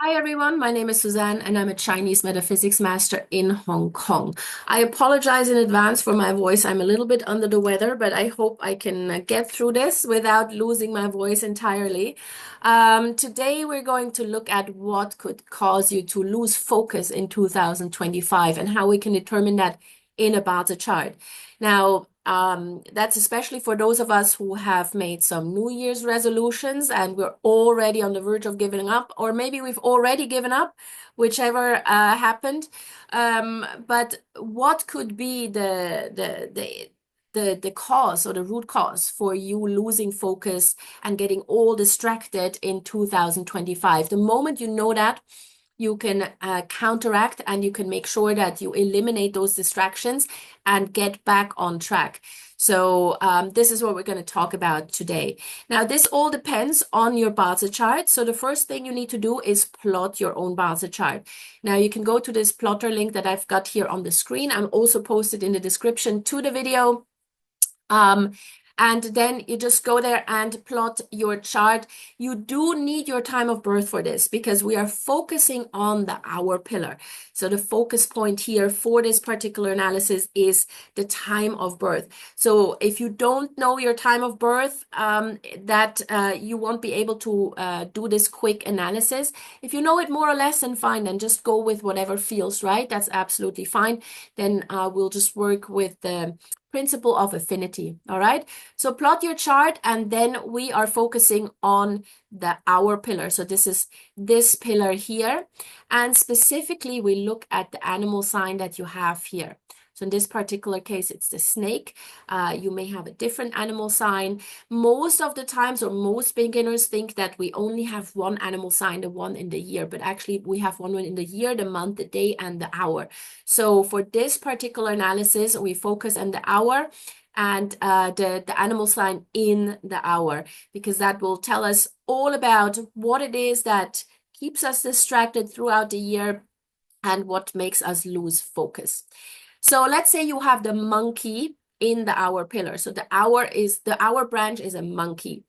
Hi everyone, my name is Suzanne and I'm a Chinese metaphysics master in Hong Kong. I apologize in advance for my voice. I'm a little bit under the weather, but I hope I can get through this without losing my voice entirely. Today we're going to look at what could cause you to lose focus in 2025 and how we can determine that in a Bazi chart. Now, that's especially for those of us who have made some New Year's resolutions and we're already on the verge of giving up, or maybe we've already given up, whichever happened. But what could be the cause or the root cause for you losing focus and getting all distracted in 2025? The moment you know that, you can counteract and you can make sure that you eliminate those distractions and get back on track. So this is what we're going to talk about today. Now, this all depends on your Bazi chart. So the first thing you need to do is plot your own Bazi chart. Now, you can go to this plotter link that I've got here on the screen. I'm also posted in the description to the video. Um, and then you just go there and plot your chart. You do need your time of birth for this because we are focusing on the hour pillar. So the focus point here for this particular analysis is the time of birth. So if you don't know your time of birth, you won't be able to do this quick analysis. If you know it more or less, then fine, then just go with whatever feels right. That's absolutely fine. Then we'll just work with the principle of affinity. All right. So plot your chart and then we are focusing on the hour pillar. So this is this pillar here. And specifically, we look at the animal sign that you have here. So in this particular case, it's the snake. You may have a different animal sign. Most of the times, or most beginners think that we only have one animal sign, the one in the year, but actually we have one in the year, the month, the day, and the hour. So for this particular analysis, we focus on the hour and the animal sign in the hour, because that will tell us all about what it is that keeps us distracted throughout the year and what makes us lose focus. So let's say you have the monkey in the hour pillar. So the hour branch is a monkey.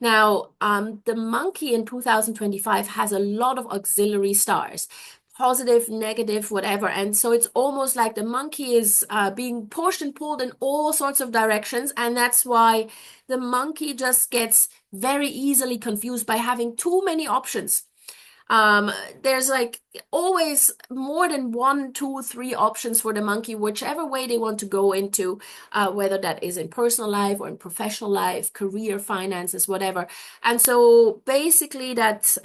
Now, the monkey in 2025 has a lot of auxiliary stars, positive, negative, whatever. And so it's almost like the monkey is being pushed and pulled in all sorts of directions. And that's why the monkey just gets very easily confused by having too many options. Um, there's like always more than one, two, three options for the monkey, whichever way they want to go into, whether that is in personal life or in professional life, career, finances, whatever. And so basically that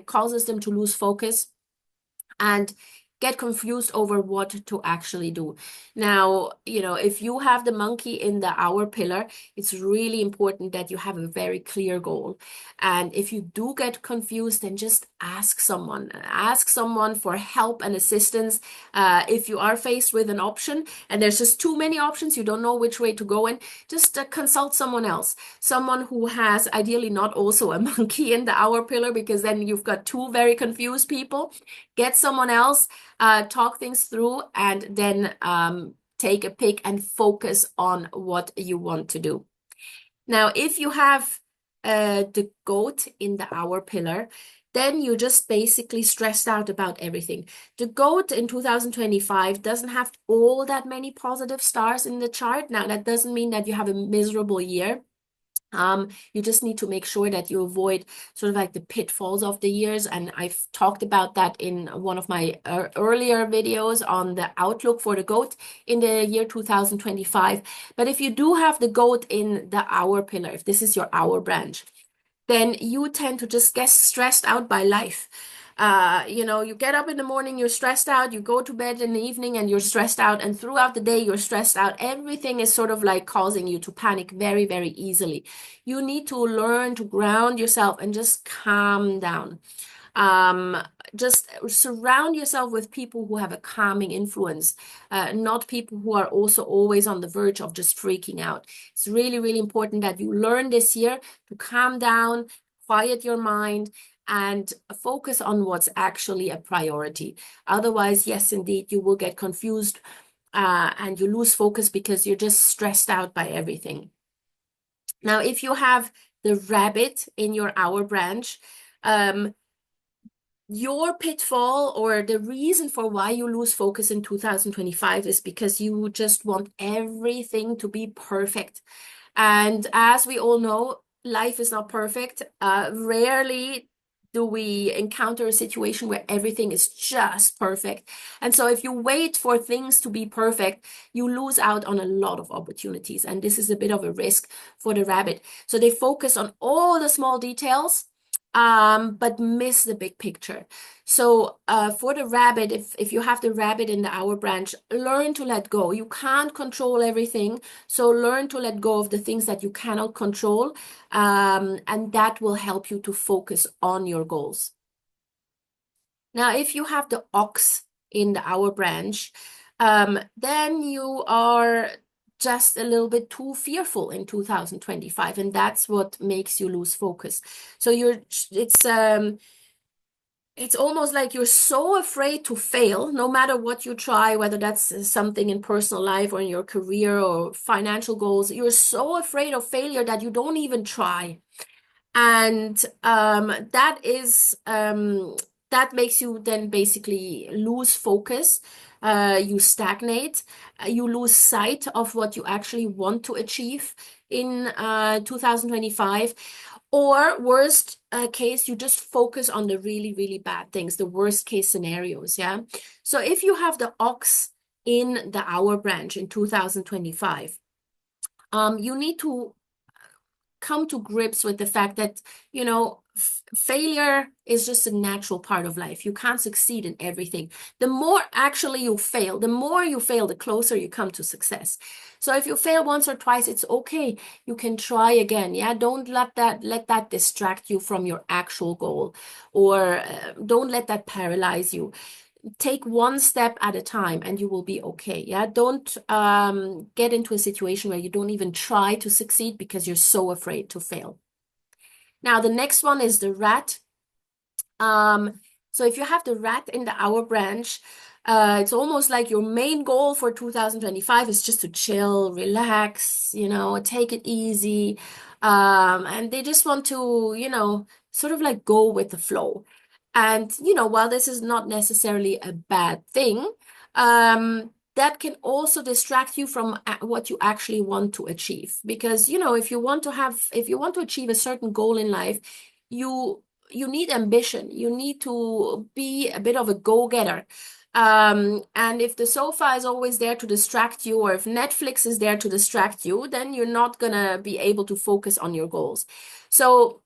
causes them to lose focus and get confused over what to actually do. Now, if you have the monkey in the hour pillar, it's really important that you have a very clear goal. And if you do get confused, then just ask someone. Ask someone for help and assistance. If you are faced with an option and there's just too many options, you don't know which way to go in, just consult someone else. Someone who has ideally not also a monkey in the hour pillar, because then you've got two very confused people. Get someone else, talk things through, and then take a pick and focus on what you want to do. Now, if you have the goat in the hour pillar, then you're just basically stressed out about everything. The goat in 2025 doesn't have all that many positive stars in the chart. Now, that doesn't mean that you have a miserable year. You just need to make sure that you avoid sort of like the pitfalls of the years. And I've talked about that in one of my earlier videos on the outlook for the goat in the year 2025. But if you do have the goat in the hour pillar, if this is your hour branch, then you tend to just get stressed out by life. You get up in the morning, you're stressed out, you go to bed in the evening and you're stressed out, and throughout the day you're stressed out. Everything is sort of like causing you to panic very, very easily. You need to learn to ground yourself and just calm down. Um, just surround yourself with people who have a calming influence, not people who are also always on the verge of just freaking out. It's really, really important that you learn this year to calm down, quiet your mind, and focus on what's actually a priority. Otherwise, yes, indeed, you will get confused and you lose focus because you're just stressed out by everything. Now, if you have the rabbit in your hour branch, um, your pitfall or the reason for why you lose focus in 2025 is because you just want everything to be perfect. And as we all know, life is not perfect. Rarely do we encounter a situation where everything is just perfect. And so if you wait for things to be perfect, you lose out on a lot of opportunities. And this is a bit of a risk for the rabbit. So they focus on all the small details, but miss the big picture. So for the rabbit, if you have the rabbit in the hour branch, learn to let go. You can't control everything. So learn to let go of the things that you cannot control, and that will help you to focus on your goals. Now, if you have the ox in the hour branch, then you are just a little bit too fearful in 2025, and that's what makes you lose focus. So it's almost like you're so afraid to fail, no matter what you try, whether that's something in personal life or in your career or financial goals. You're so afraid of failure that you don't even try. And that makes you then basically lose focus. You stagnate. You lose sight of what you actually want to achieve in 2025. Or worst case, you just focus on the really, really bad things, the worst case scenarios. Yeah. So if you have the ox in the hour branch in 2025, you need to come to grips with the fact that, failure is just a natural part of life. You can't succeed in everything. The more actually you fail, the closer you come to success. So if you fail once or twice, it's okay. You can try again. Yeah. Don't let that distract you from your actual goal, or don't let that paralyze you. Take one step at a time and you will be okay. Yeah. Don't get into a situation where you don't even try to succeed because you're so afraid to fail. Now, the next one is the rat. So if you have the rat in the hour branch, it's almost like your main goal for 2025 is just to chill, relax, take it easy. And they just want to, sort of like go with the flow. And, while this is not necessarily a bad thing, that can also distract you from what you actually want to achieve. Because, if you want to achieve a certain goal in life, you need ambition. You need to be a bit of a go-getter. And if the sofa is always there to distract you, or if Netflix is there to distract you, then you're not gonna be able to focus on your goals. So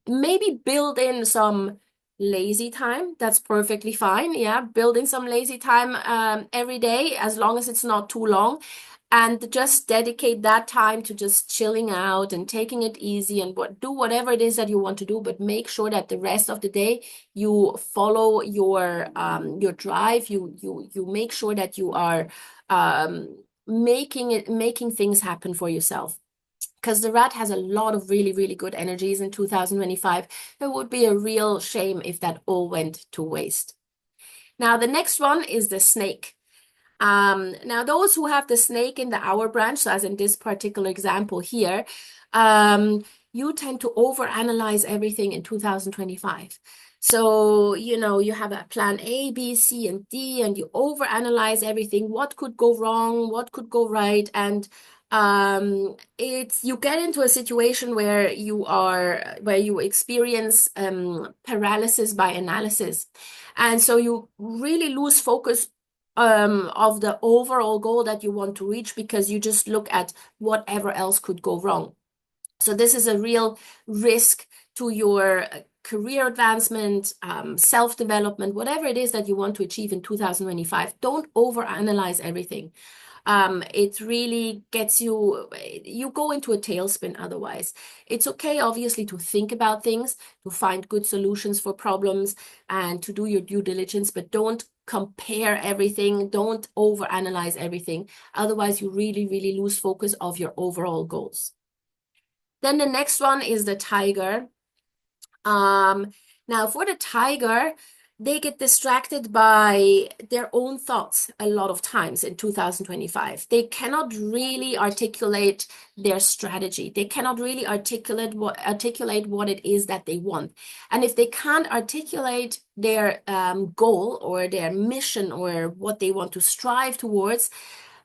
maybe build in some lazy time. That's perfectly fine. Yeah, build in some lazy time every day, as long as it's not too long. And just dedicate that time to just chilling out and taking it easy, and do whatever it is that you want to do, but make sure that the rest of the day you follow your drive. You make sure that you are making things happen for yourself. Because the rat has a lot of really, really good energies in 2025. It would be a real shame if that all went to waste. Now, the next one is the snake. Now, those who have the snake in the hour branch, so as in this particular example here, you tend to overanalyze everything in 2025. So, you have a plan A, B, C, and D, and you overanalyze everything. What could go wrong? What could go right? And you get into a situation where you experience paralysis by analysis. And so you really lose focus of the overall goal that you want to reach, because you just look at whatever else could go wrong. So this is a real risk to your career advancement, self-development, whatever it is that you want to achieve in 2025. Don't overanalyze everything. It really gets you go into a tailspin otherwise. It's okay, obviously, to think about things, to find good solutions for problems, and to do your due diligence, but don't compare everything. Don't overanalyze everything. Otherwise, you really, really lose focus of your overall goals. Then the next one is the tiger. Now, for the tiger, they get distracted by their own thoughts a lot of times in 2025. They cannot really articulate their strategy. They cannot really articulate what it is that they want. And if they can't articulate their goal or their mission or what they want to strive towards,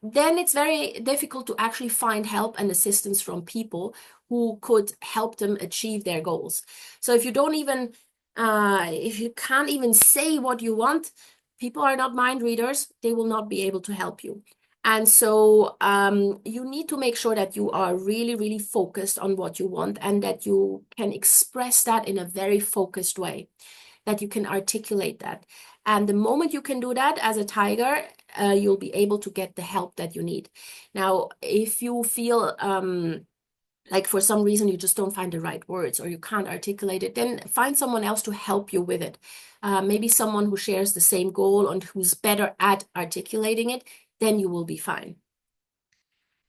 then it's very difficult to actually find help and assistance from people who could help them achieve their goals. So if you can't even say what you want, people are not mind readers. They will not be able to help you. And so you need to make sure that you are really, really focused on what you want and that you can express that in a very focused way, that you can articulate that. And the moment you can do that as a tiger, you'll be able to get the help that you need. Now, if you feel like for some reason you just don't find the right words or you can't articulate it, then find someone else to help you with it. Maybe someone who shares the same goal and who's better at articulating it, then you will be fine.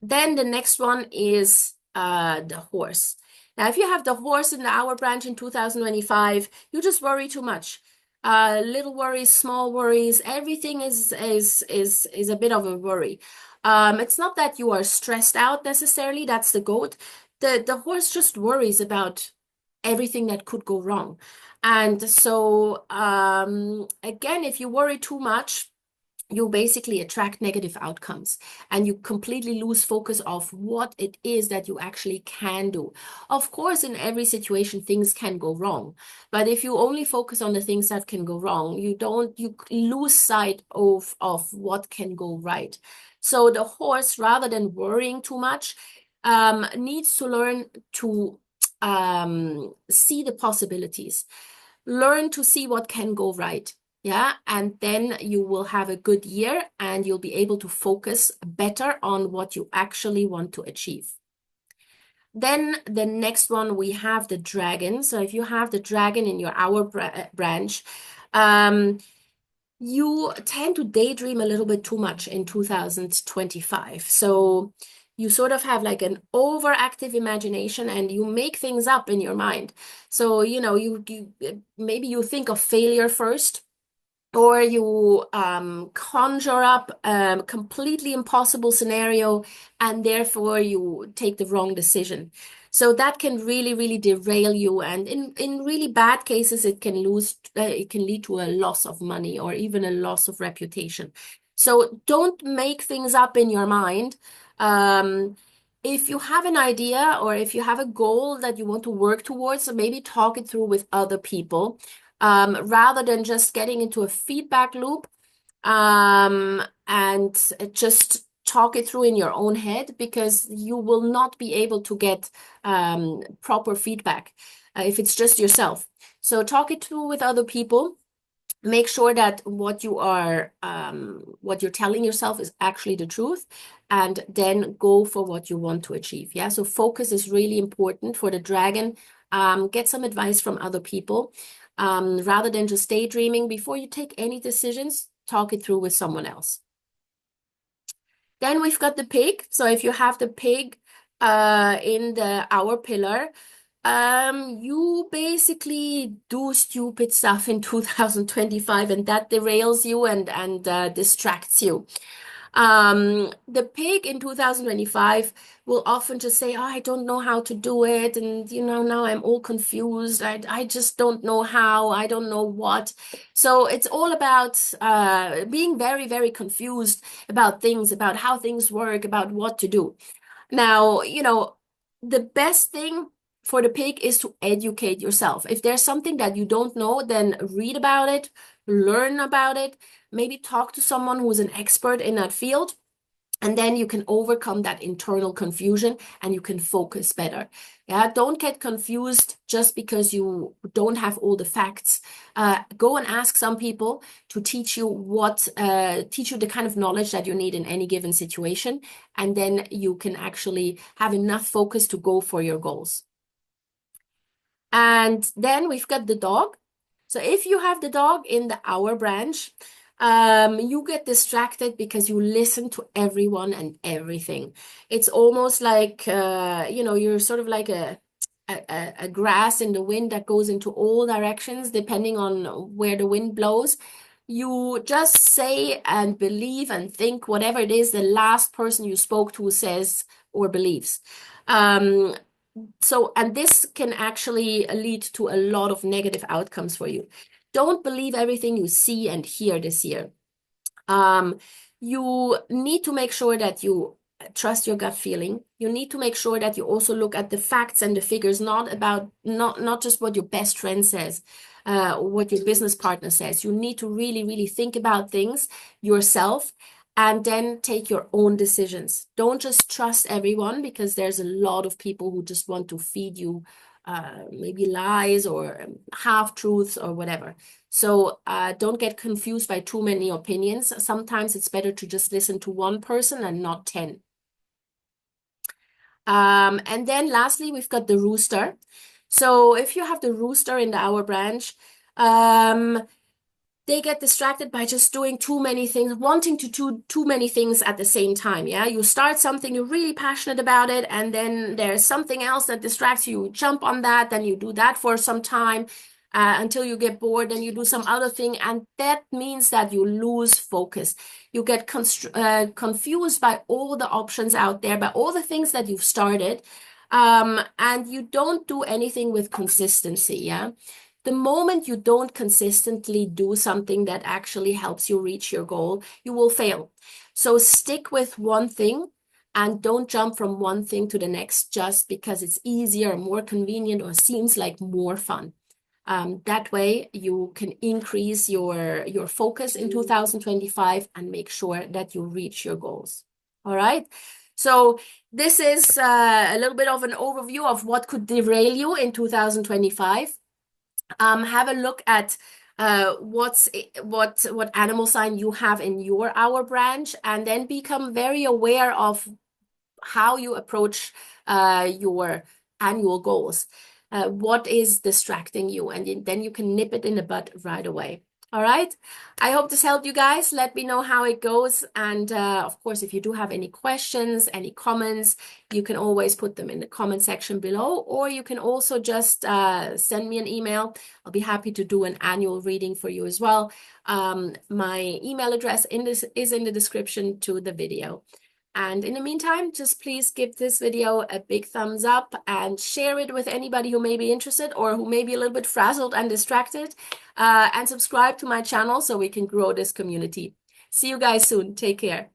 Then the next one is the horse. Now, if you have the horse in the hour branch in 2025, you just worry too much. Little worries, small worries, everything is a bit of a worry. It's not that you are stressed out necessarily, that's the goat. The horse just worries about everything that could go wrong. And so again, if you worry too much, you basically attract negative outcomes and you completely lose focus of what it is that you actually can do. Of course, in every situation, things can go wrong. But if you only focus on the things that can go wrong, you lose sight of what can go right. So the horse, rather than worrying too much, needs to learn to see the possibilities, learn to see what can go right. Yeah, and then you will have a good year and you'll be able to focus better on what you actually want to achieve. Then the next one, we have the dragon. So if you have the dragon in your hour branch, you tend to daydream a little bit too much in 2025. So you sort of have like an overactive imagination and you make things up in your mind. So, you maybe you think of failure first, or you conjure up a completely impossible scenario and therefore you take the wrong decision. So that can really, really derail you. And in really bad cases, it can lead to a loss of money or even a loss of reputation. So don't make things up in your mind. If you have an idea or if you have a goal that you want to work towards, maybe talk it through with other people, rather than just getting into a feedback loop, and just talk it through in your own head, because you will not be able to get proper feedback if it's just yourself. So talk it through with other people. Make sure that what you're telling yourself is actually the truth, and then go for what you want to achieve. Yeah, so focus is really important for the dragon. Get some advice from other people. Rather than just daydreaming. Before you take any decisions, talk it through with someone else. Then we've got the pig. So if you have the pig in the hour pillar, you basically do stupid stuff in 2025, and that derails you and distracts you. The pig in 2025 will often just say, oh, I don't know how to do it. And, now I'm all confused. I just don't know how, I don't know what. So it's all about being very, very confused about things, about how things work, about what to do. Now, the best thing for the pig is to educate yourself. If there's something that you don't know, then read about it, learn about it, maybe talk to someone who's an expert in that field, and then you can overcome that internal confusion and you can focus better. Yeah, don't get confused just because you don't have all the facts. Go and ask some people to teach you the kind of knowledge that you need in any given situation, and then you can actually have enough focus to go for your goals. And then we've got the dog. So if you have the dog in the hour branch, you get distracted because you listen to everyone and everything. It's almost like, you're sort of like a grass in the wind that goes into all directions, depending on where the wind blows. You just say and believe and think whatever it is the last person you spoke to says or believes. Um, and this can actually lead to a lot of negative outcomes for you. Don't believe everything you see and hear this year. Um, you need to make sure that you trust your gut feeling. You need to make sure that you also look at the facts and the figures, not just what your best friend says, or what your business partner says. You need to really, really think about things yourself and then take your own decisions. Don't just trust everyone, because there's a lot of people who just want to feed you maybe lies or half truths or whatever. So don't get confused by too many opinions. Sometimes it's better to just listen to one person and not 10. And then lastly, we've got the rooster. So if you have the rooster in the hour branch, they get distracted by just doing too many things, wanting to do too many things at the same time. Yeah, you start something, you're really passionate about it, and then there's something else that distracts you. You jump on that, then you do that for some time until you get bored, then you do some other thing, and that means that you lose focus. You get confused by all the options out there, by all the things that you've started, and you don't do anything with consistency. Yeah. The moment you don't consistently do something that actually helps you reach your goal, you will fail. So stick with one thing and don't jump from one thing to the next just because it's easier, more convenient, or seems like more fun. That way you can increase your focus in 2025 and make sure that you reach your goals. All right. So this is a little bit of an overview of what could derail you in 2025. Have a look at what animal sign you have in your hour branch, and then become very aware of how you approach your annual goals. What is distracting you? And then you can nip it in the bud right away. All right. I hope this helped you guys. Let me know how it goes. And of course, if you do have any questions, any comments, you can always put them in the comment section below, or you can also just send me an email. I'll be happy to do an annual reading for you as well. My email address is in the description to the video. And in the meantime, just please give this video a big thumbs up and share it with anybody who may be interested or who may be a little bit frazzled and distracted. And subscribe to my channel so we can grow this community. See you guys soon. Take care.